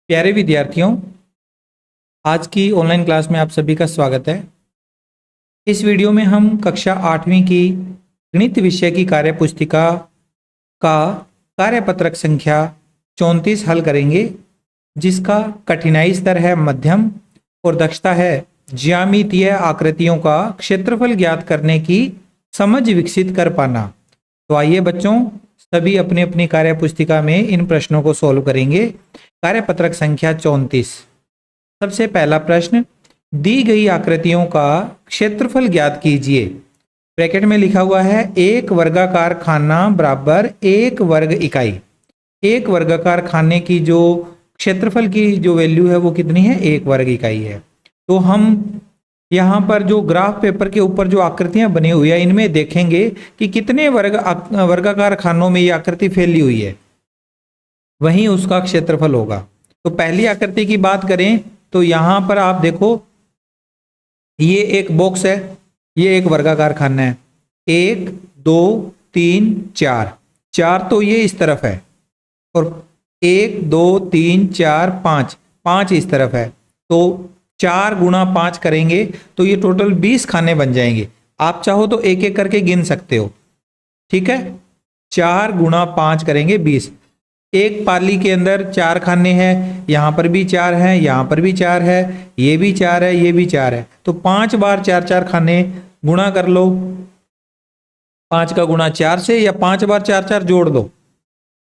प्यारे विद्यार्थियों, आज की ऑनलाइन क्लास में आप सभी का स्वागत है। इस वीडियो में हम कक्षा 8वीं की गणित विषय की कार्यपुस्तिका का कार्यपत्रक संख्या 34 हल करेंगे, जिसका कठिनाई स्तर है मध्यम और दक्षता है ज्यामितीय आकृतियों का क्षेत्रफल ज्ञात करने की समझ विकसित कर पाना। तो आइए बच्चों, सभी अपनी अपनी कार्यपुस्तिका में इन प्रश्नों को सोल्व करेंगे। कार्यपत्रक संख्या 34। सबसे पहला प्रश्न, दी गई आकृतियों का क्षेत्रफल ज्ञात कीजिए। ब्रैकेट में लिखा हुआ है एक वर्गाकार खाना बराबर एक वर्ग इकाई। एक वर्गाकार खाने की जो क्षेत्रफल की जो वैल्यू है वो कितनी है, एक वर्ग इकाई है। तो हम यहाँ पर जो ग्राफ पेपर के ऊपर जो आकृतियां बनी हुई है इनमें देखेंगे कि कितने वर्गाकार खानों में ये आकृति फैली हुई है, वहीं उसका क्षेत्रफल होगा। तो पहली आकृति की बात करें तो यहाँ पर आप देखो, ये एक बॉक्स है, ये एक वर्गाकार खाना है। 1 2 3 4, 4 तो ये इस तरफ है और 1 2 3 4 5, 5 इस तरफ है। तो 4 गुणा 5 करेंगे तो ये टोटल 20 खाने बन जाएंगे। आप चाहो तो एक एक करके गिन सकते हो, ठीक है। 4 गुणा 5 करेंगे 20। एक पाली के अंदर 4 खाने हैं, यहाँ पर भी 4 हैं, यहाँ पर भी 4 है, ये भी 4 है, ये भी 4 है। तो 5 बार 4 4 खाने गुणा कर लो, 5 का गुणा 4 से, या 5 बार 4 4 जोड़ दो,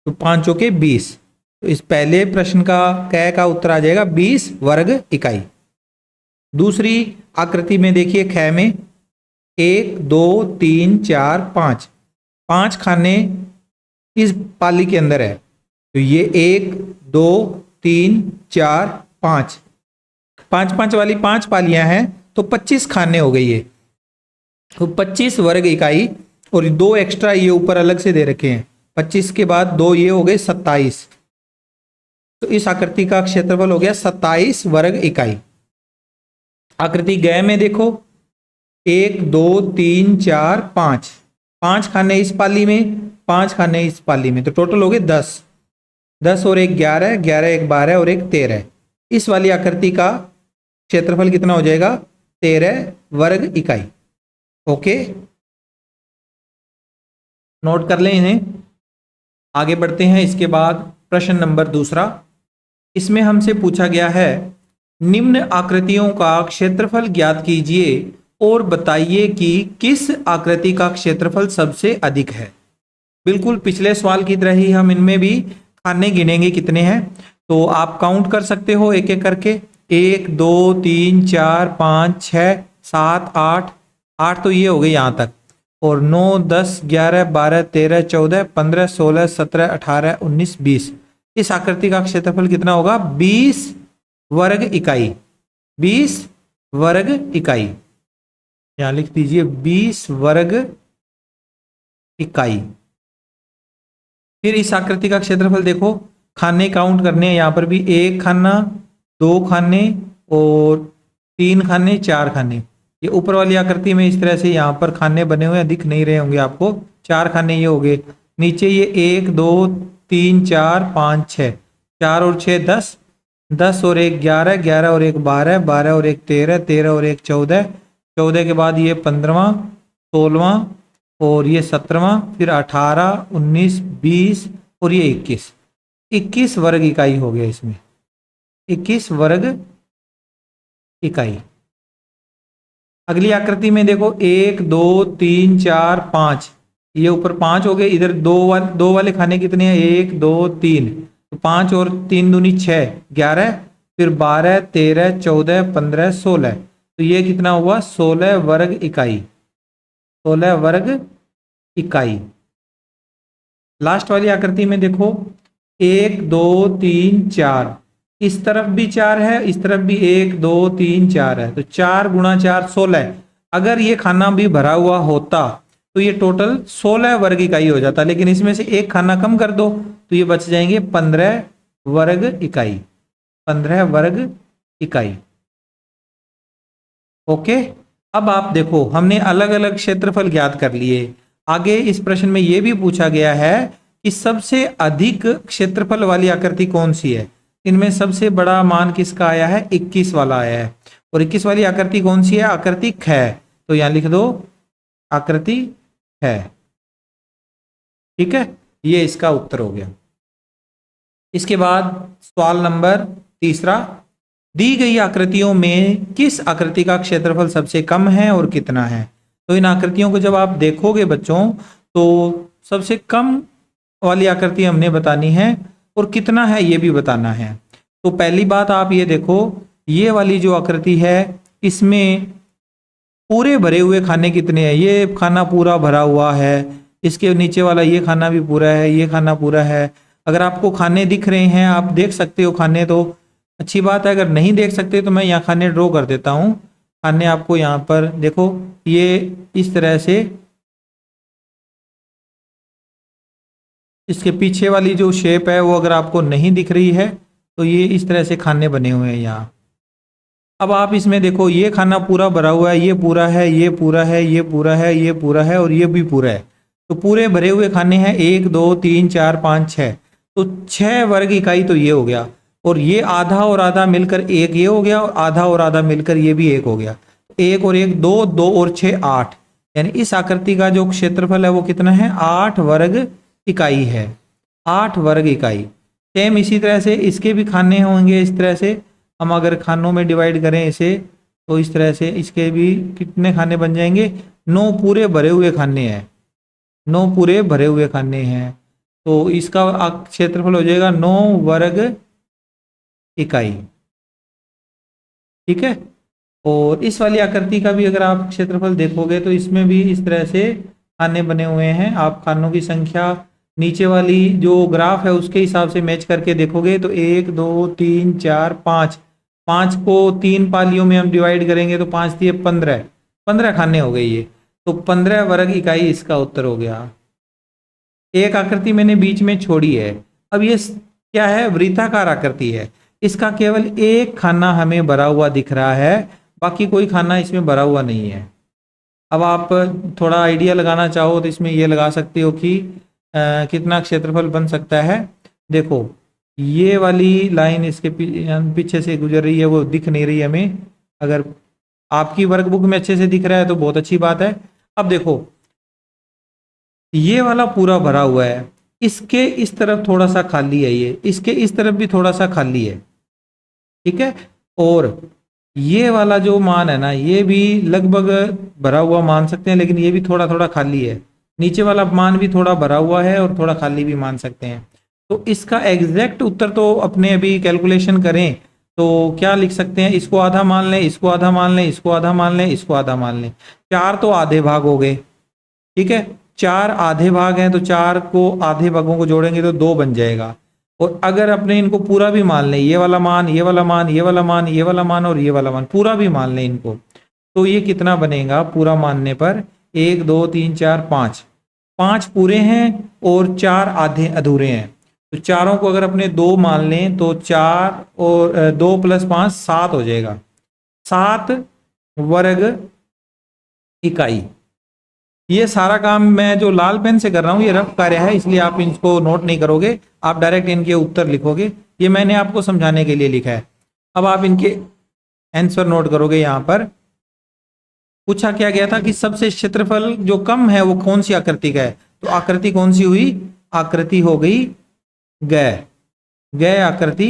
तो 5 चौके 20। तो इस पहले प्रश्न का क का उत्तर आ जाएगा 20 वर्ग इकाई। दूसरी आकृति में देखिए, ख में 1 2 3 4 5, 5 खाने इस पाली के अंदर है। तो ये 1 2 3 4 5, 5 5 वाली 5 पालियां हैं, तो 25 खाने हो गई है। तो 25 वर्ग इकाई, और 2 एक्स्ट्रा ये ऊपर अलग से दे रखे हैं। 25 के बाद 2 ये हो गए 27। तो इस आकृति का क्षेत्रफल हो गया 27 वर्ग इकाई। आकृति ग में देखो, 1 2 3 4 5, 5 खाने इस पाली में, 5 खाने इस पाली में, तो टोटल हो गए 10। 10 और 1 11, 11 1 12 और 1 13। इस वाली आकृति का क्षेत्रफल कितना हो जाएगा, 13 वर्ग इकाई। ओके, नोट कर लें इन्हें। आगे बढ़ते हैं। इसके बाद प्रश्न नंबर दूसरा, इसमें हमसे पूछा गया है निम्न आकृतियों का क्षेत्रफल ज्ञात कीजिए और बताइए कि किस आकृति का क्षेत्रफल सबसे अधिक है। बिल्कुल पिछले सवाल की तरह ही हम इनमें भी खाने गिनेंगे कितने हैं। तो आप काउंट कर सकते हो एक एक करके, 1 2 3 4 5 6 7 8, 8 तो ये हो गए यहाँ तक, और 9 10 11 12 13 14 15 16 17 18 19 20। इस आकृति का क्षेत्रफल कितना होगा, 20 वर्ग इकाई। 20 वर्ग इकाई, यहां लिख दीजिए 20 वर्ग इकाई। फिर इस आकृति का क्षेत्रफल देखो, खाने काउंट करने हैं। यहाँ पर भी 1 खाना, 2 खाने और 3 खाने, 4 खाने। ये ऊपर वाली आकृति में इस तरह से यहाँ पर खाने बने हुए दिख नहीं रहे होंगे आपको। 4 खाने ये हो गए। नीचे ये 1 2 3 4 5 6, 4 और 6 10, 10 और 1 11, 11 और 1 12, 12 और 1 13, 13 और 1 14, 14 के बाद ये 15वां, 16वां और ये 17वां, फिर 18 19 20 और ये 21। 21 वर्ग इकाई हो गया इसमें, 21 वर्ग इकाई। अगली आकृति में देखो, 1 2 3 4 5, ये ऊपर 5 हो गए। इधर दो वाले खाने कितने हैं, 1 2 3, तो 5 और 3 दूनी 6 11, फिर 12 13 14 15 16, तो ये कितना हुआ, 16 वर्ग इकाई। 16 वर्ग इकाई। लास्ट वाली आकृति में देखो, 1 2 3 4, इस तरफ भी 4 है, इस तरफ भी 1 2 3 4 है, तो 4 गुणा 4 16। अगर ये खाना भी भरा हुआ होता तो ये टोटल 16 वर्ग इकाई हो जाता, लेकिन इसमें से एक खाना कम कर दो तो ये बच जाएंगे 15 वर्ग इकाई। 15 वर्ग इकाई। ओके, अब आप देखो, हमने अलग अलग क्षेत्रफल ज्ञात कर लिए। आगे इस प्रश्न में यह भी पूछा गया है कि सबसे अधिक क्षेत्रफल वाली आकृति कौन सी है। इनमें सबसे बड़ा मान किसका आया है? 21 वाला आया है। और 21 वाली आकृति कौन सी है? आकृति ख है। तो यहां लिख दो आकृति है। ठीक है, ये इसका उत्तर हो गया। इसके बाद सवाल नंबर तीसरा, दी गई आकृतियों में किस आकृति का क्षेत्रफल सबसे कम है और कितना है? तो इन आकृतियों को जब आप देखोगे बच्चों, तो सबसे कम वाली आकृति हमने बतानी है और कितना है ये भी बताना है। तो पहली बात आप ये देखो, ये वाली जो आकृति है इसमें पूरे भरे हुए खाने कितने हैं? ये खाना पूरा भरा हुआ है, इसके नीचे वाला ये खाना भी पूरा है, ये खाना पूरा है। अगर आपको खाने दिख रहे हैं, आप देख सकते हो खाने, तो अच्छी बात है। अगर नहीं देख सकते तो मैं यहाँ खाने ड्रॉ कर देता हूँ। खाने आपको यहाँ पर देखो, ये इस तरह से, इसके पीछे वाली जो शेप है वो अगर आपको नहीं दिख रही है तो ये इस तरह से खाने बने हुए हैं यहाँ। अब आप इसमें देखो, ये खाना पूरा भरा हुआ है, ये पूरा है, ये पूरा है, ये पूरा है, ये पूरा है और ये भी पूरा है। तो पूरे भरे हुए खाने हैं 1 2 3 4 5 6। तो 6 वर्ग इकाई तो ये हो गया, और ये आधा और आधा मिलकर एक ये हो गया, और आधा और आधा मिलकर ये भी एक हो गया। 1 और 1 2, 2 और 6 8। यानी इस आकृति का जो क्षेत्रफल है वो कितना है? 8 वर्ग इकाई है। 8 वर्ग इकाई। सेम इसी तरह से इसके भी खाने होंगे। इस तरह से हम अगर खानों में डिवाइड करें इसे, तो इस तरह से इसके भी कितने खाने बन जाएंगे? 9 पूरे भरे हुए खाने हैं। 9 पूरे भरे हुए खाने हैं। तो इसका क्षेत्रफल हो जाएगा 9 वर्ग इकाई। ठीक है। और इस वाली आकृति का भी अगर आप क्षेत्रफल देखोगे तो इसमें भी इस तरह से खाने बने हुए हैं। आप खानों की संख्या नीचे वाली जो ग्राफ है उसके हिसाब से मैच करके देखोगे तो 1 2 3 4 5, 5 को 3 पालियों में हम डिवाइड करेंगे तो 5 दिए 15, 15 खाने हो गए ये। तो 15 वर्ग इकाई इसका उत्तर हो गया। एक आकृति मैंने बीच में छोड़ी है। अब ये क्या है? वृत्ताकार आकृति है। इसका केवल एक खाना हमें भरा हुआ दिख रहा है, बाकी कोई खाना इसमें भरा हुआ नहीं है। अब आप थोड़ा आइडिया लगाना चाहो तो इसमें ये लगा सकते हो कि कितना क्षेत्रफल बन सकता है। देखो, ये वाली लाइन इसके पीछे से गुजर रही है, वो दिख नहीं रही हमें। अगर आपकी वर्कबुक में अच्छे से दिख रहा है तो बहुत अच्छी बात है। अब देखो, ये वाला पूरा भरा हुआ है, इसके इस तरफ थोड़ा सा खाली है, ये इसके इस तरफ भी थोड़ा सा खाली है। ठीक है। और ये वाला जो मान है ना, ये भी लगभग भरा हुआ मान सकते हैं, लेकिन ये भी थोड़ा थोड़ा खाली है। नीचे वाला मान भी थोड़ा भरा हुआ है और थोड़ा खाली भी मान सकते हैं। तो इसका एग्जैक्ट उत्तर तो अपने अभी कैलकुलेशन करें तो क्या लिख सकते हैं? इसको आधा मान लें, इसको आधा मान लें, इसको आधा मान लें, इसको आधा मान लें। 4 तो आधे भाग हो गए। ठीक है, 4 आधे भाग हैं तो 4 को आधे भागों को जोड़ेंगे तो 2 बन जाएगा। और अगर अपने इनको पूरा भी मान लें, ये वाला मान, ये वाला मान, ये वाला मान, ये वाला मान और ये वाला मान पूरा भी मान लें इनको, तो ये कितना बनेगा पूरा मानने पर? 1 2 3 4 5, 5 पूरे हैं और 4 आधे अधूरे हैं। तो चारों को अगर अपने 2 मान लें तो 4 और 2 + 5 7 हो जाएगा। 7 वर्ग इकाई। ये सारा काम मैं जो लाल पेन से कर रहा हूँ ये रफ कार्य है, इसलिए आप इनको नोट नहीं करोगे, आप डायरेक्ट इनके उत्तर लिखोगे। ये मैंने आपको समझाने के लिए लिखा है। अब आप इनके आंसर नोट करोगे। यहाँ पर पूछा क्या गया था कि सबसे क्षेत्रफल जो कम है वो कौन सी आकृति का है? तो आकृति कौन सी हुई? आकृति हो गई गय। गय आकृति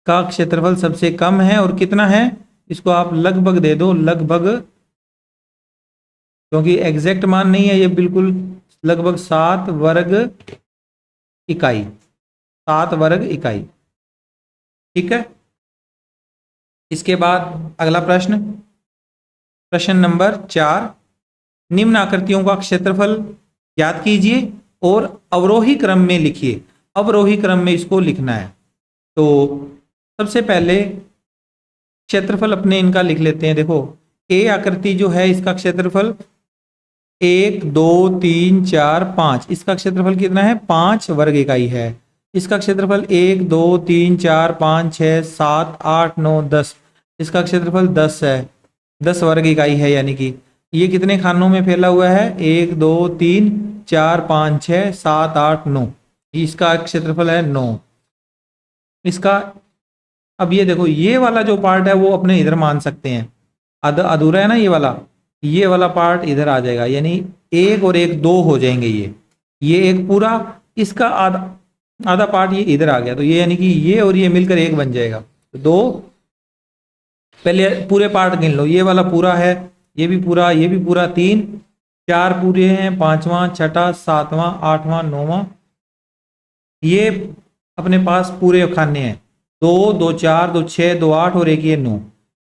का क्षेत्रफल सबसे कम है। और कितना है? इसको आप लगभग दे दो, लगभग, क्योंकि एग्जैक्ट मान नहीं है ये, बिल्कुल लगभग 7 वर्ग इकाई। 7 वर्ग इकाई। ठीक है। इसके बाद अगला प्रश्न, प्रश्न नंबर 4, निम्न आकृतियों का क्षेत्रफल याद कीजिए और अवरोही क्रम में लिखिए। अवरोही क्रम में इसको लिखना है। तो सबसे पहले क्षेत्रफल अपने इनका लिख लेते हैं। देखो, ए आकृति जो है इसका क्षेत्रफल 1 2 3 4 5, इसका क्षेत्रफल कितना है? 5 वर्ग इकाई है। इसका क्षेत्रफल 1 2 3 4 5 6 7 8 9 10, इसका क्षेत्रफल 10 है, 10 वर्ग इकाई है। यानी कि ये कितने खानों में फैला हुआ है? 1 2 3 4 5 6 7 8 9, इसका क्षेत्रफल है 9। इसका, अब ये देखो ये वाला जो पार्ट है वो अपने इधर मान सकते हैं, अधूरा है ना ये वाला पार्ट इधर आ जाएगा, यानी एक और एक दो हो जाएंगे ये एक पूरा, इसका आधा आधा पार्ट ये इधर आ गया, तो ये यानी कि ये और ये मिलकर एक बन जाएगा। तो दो, पहले पूरे पार्ट गिन लो, ये वाला पूरा है, ये भी पूरा, ये भी पूरा, तीन, चार पूरे हैं, पांचवा, छठा, सातवां, आठवां, नौवां, ये अपने पास पूरे खाने हैं, दो, दो चार, दो छः, दो आठ और एक ये नौ।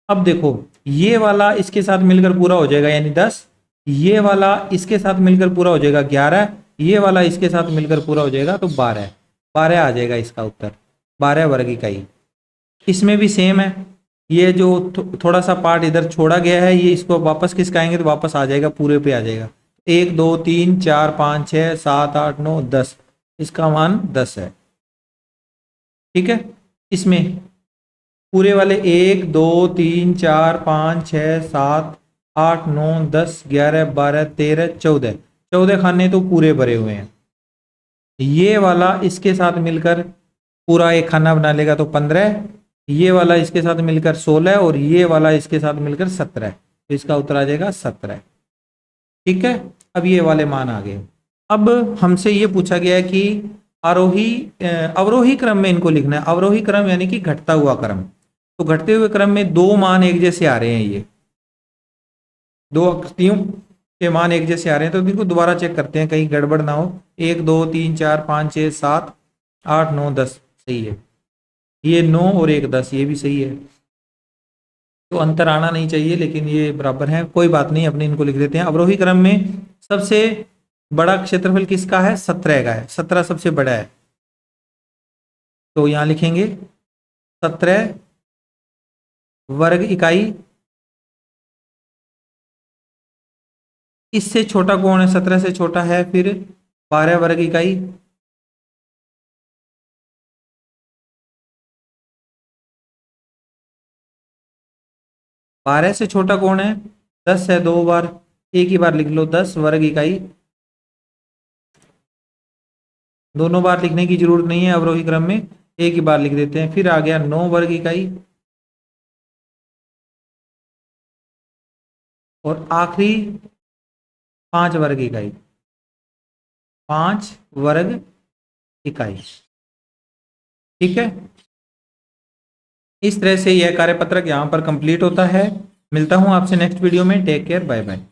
अब देखो ये वाला इसके साथ मिलकर पूरा हो जाएगा यानी 10, ये वाला इसके साथ मिलकर पूरा हो जाएगा 11, ये वाला इसके साथ मिलकर पूरा हो जाएगा तो 12, 12 आ जाएगा इसका उत्तर, 12 वर्ग इकाई। इसमें भी सेम है, ये जो थोड़ा सा पार्ट इधर छोड़ा गया है, ये इसको वापस खिसकाएंगे तो वापस आ जाएगा, पूरे पे आ जाएगा। 1 2 3 4 5 6 7 8 9 10, इसका मान 10 है। ठीक है, इसमें पूरे वाले 1 2 3 4 5 6 7 8 9 10 11 12 13 14, 14 खाने तो पूरे भरे हुए हैं। ये वाला इसके साथ मिलकर पूरा एक खाना बना लेगा तो 15, ये वाला इसके साथ मिलकर 16 और ये वाला इसके साथ मिलकर 17, तो इसका उत्तर आ जाएगा 17। ठीक है, अब ये वाले मान आ गए। अब हमसे ये पूछा गया है कि आरोही अवरोही क्रम में इनको लिखना है। अवरोही क्रम यानी कि घटता हुआ क्रम, तो घटते हुए क्रम में दो मान एक जैसे आ रहे हैं, ये दो आकृतियों के मान एक जैसे आ रहे हैं, तो इनको दोबारा चेक करते हैं कहीं गड़बड़ ना हो। 1 2 3 4 5 6 7 8 9 10 सही है, ये 9 और 1 10 ये भी सही है, तो अंतर आना नहीं चाहिए, लेकिन ये बराबर है, कोई बात नहीं, अपने इनको लिख देते हैं। अवरोही क्रम में सबसे बड़ा क्षेत्रफल किसका है? 17 का है, 17 सबसे बड़ा है, तो यहां लिखेंगे 17 वर्ग इकाई। इससे छोटा कौन है? 17 से छोटा है फिर 12 वर्ग इकाई। बारह से छोटा कौन है? 10 है, दो बार, एक ही बार लिख लो, 10 वर्ग इकाई। दोनों बार लिखने की जरूरत नहीं है अवरोही क्रम में, एक ही बार लिख देते हैं। फिर आ गया 9 वर्ग इकाई, और आखिरी 5 वर्ग इकाई, 5 वर्ग इकाई। ठीक है, इस तरह से यह कार्यपत्रक यहाँ पर कंप्लीट होता है। मिलता हूँ आपसे नेक्स्ट वीडियो में, टेक केयर, बाय बाय।